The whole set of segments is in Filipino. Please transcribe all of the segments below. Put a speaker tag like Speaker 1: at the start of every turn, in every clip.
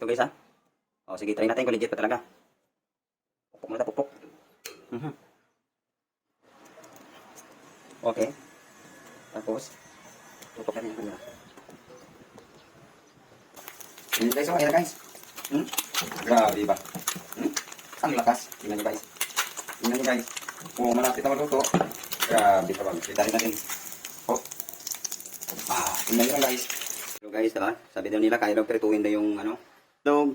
Speaker 1: Ito guys ha. O sige, try natin kung legit pa talaga. Pupok muna tayo, pupok. Okay. Tapos, pupok natin yung camera. Tingnan guys, okay na guys. Grabe ba? Ang lakas. Tingnan nyo guys. Tingnan nyo guys. Kung malapit na maluto, grabe ka ba? Kita rin natin. Oh. Tingnan nyo guys. So guys, sabi daw nila, kaya daw prituin daw yung dog,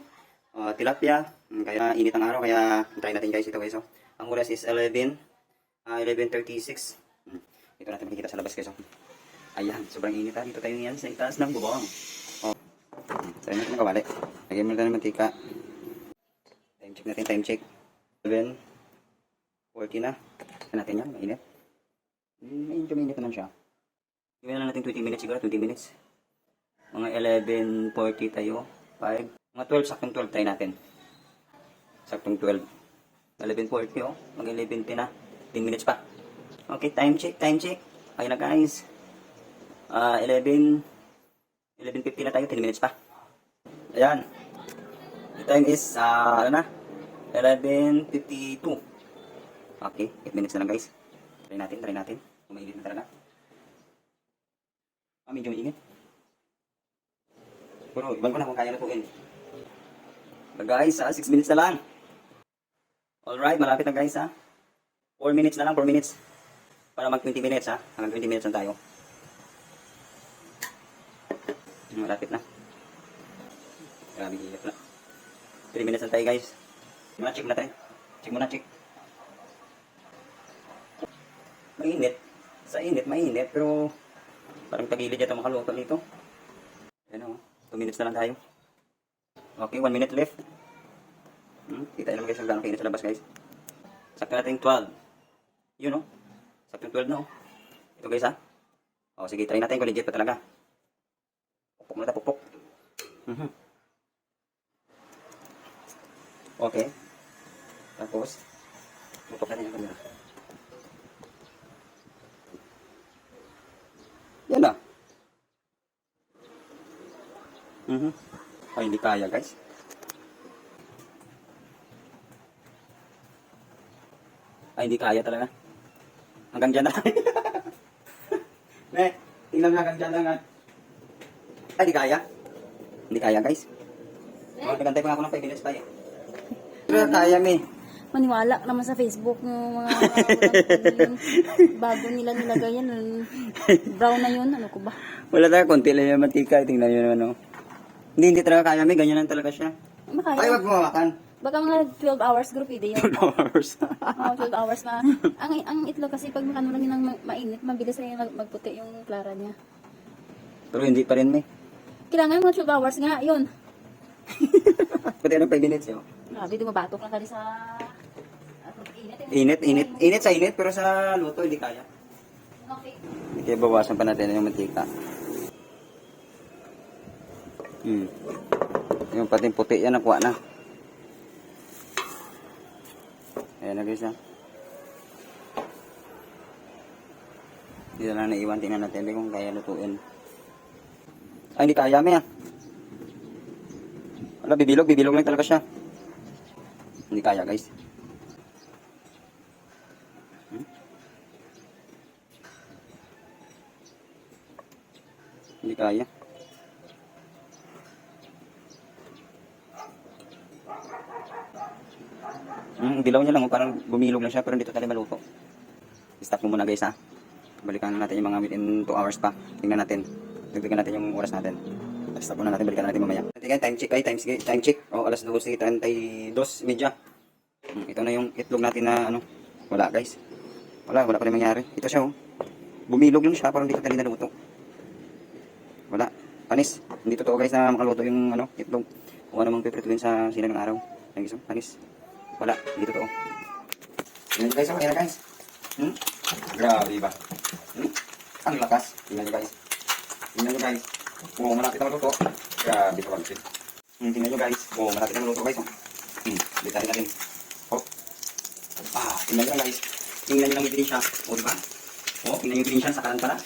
Speaker 1: tilapia. Kaya init ang araw, kaya try natin guys ito guys. Oh. Ang oras is 11:36. Ito natin makikita sa labas guys. Oh. Ayan, sobrang init ha. Dito tayo yan sa itaas ng bubong. Oh. Try natin ang kawali. Lagyan mo na ng mantika. Time check natin, time check. 11:40 na. Saan natin yan? Mainit. Medyo mainit naman siya. Gawin na natin 20 minutes siguro, 20 minutes. Mga 11:40 tayo. 5. Mga 12, saktong 12 tayo natin. Saktong 12. 11:40 oh. Mag 11:10 na. 10 minutes pa. Okay, time check, time check. Ayun na guys. 11:50 na tayo, 10 minutes pa. Ayan. The time is, 11:52. Okay, 8 minutes na lang guys. Try natin. Umainit na talaga. Medyo mainit. Pero, iban ko na kung kaya lutuin. But guys, 6 minutes na lang. Alright, malapit na guys 4 minutes na lang, 4 minutes. Para mag 20 minutes hanggang 20 minutes na tayo. Malapit na. Grabe hirap na. 3 minutes na tayo guys. Check muna tayo. Check. Mainit. Sa init, mainit. Pero parang tagilid yata makaluto nito. Ayan 2 minutes na lang tayo. Okay, 1 minute left. Kita naman guys ang gano'ng kainit sa labas guys. Sakto natin 12. Yun Sakto 12 na Ito guys sige, try natin kung legit pa talaga. Pupok muna tayo, pupok. Okay. Tapos, pupok natin yung camera. Yan na. Ay, hindi kaya guys. Ay, hindi kaya talaga. Hanggang dyan na. Tingnan mo hanggang dyan lang. Ay, hindi kaya. Hindi kaya guys. Nagantay pa nga ako ng 5 minutes pa Pero kaya
Speaker 2: Maniwala naman sa Facebook ng mga bago nila nilagay yan. Brown na yun. Ano ko ba?
Speaker 1: Wala talaga, konti lang yung mantika. Tingnan nyo naman Hindi talaga kaya ganyan lang talaga siya.
Speaker 2: Makaya.
Speaker 1: Ay, wag bumawakan.
Speaker 2: Baka mga 12 hours group yun.
Speaker 1: 12 hours.
Speaker 2: 12 hours na. Ang itlog kasi pag makano lang yun ng mainit, mabilis na yung magputi yung klara niya.
Speaker 1: Pero hindi pa rin
Speaker 2: Kailangan mga 12 hours nga, yun.
Speaker 1: Pati 5 minutes
Speaker 2: Grabe, dumabatok lang kali sa
Speaker 1: init. Init sa init, pero sa luto hindi kaya.
Speaker 2: Okay.
Speaker 1: Kaya bawasan pa natin yung mantika. Yung pati puti yan nakuha na. Ayan na guys Hindi na lang naiwan. Tingnan natin kung kaya lutuin. Ay, hindi kaya Wala, bibilog lang talaga siya. Hindi kaya guys. Hindi kaya. Dilaw niya lang parang bumilog lang siya pero dito talaga maluto. Stop mo muna guys Balikan natin yung mga within 2 hours pa. Tingnan natin. Dagdagan natin yung oras natin. Stop muna natin, balikan natin mamaya. Time check time check. Alas 12:32 media. Ito na yung itlog natin na wala guys. Wala pa rin mangyari. Ito siya Bumilog lang siya parang hindi ka kanina naluto. Wala. Panis. Hindi totoo guys na makaluto yung itlog. Kung ano mang piprituin sa sila ng araw. Panis. Wala. Hindi totoo. Tingnan nyo guys. Okay na guys. Grabe ba? Ang lakas. Tingnan nyo guys. Kung malapit na maluto. Grabe ka ba? Tingnan nyo guys. Kung malapit na maluto guys. Bitarin natin. Tingnan nyo guys. Tingnan nyo lang yung green siya. Diba? Tingnan nyo yung green siya sa kanan pala.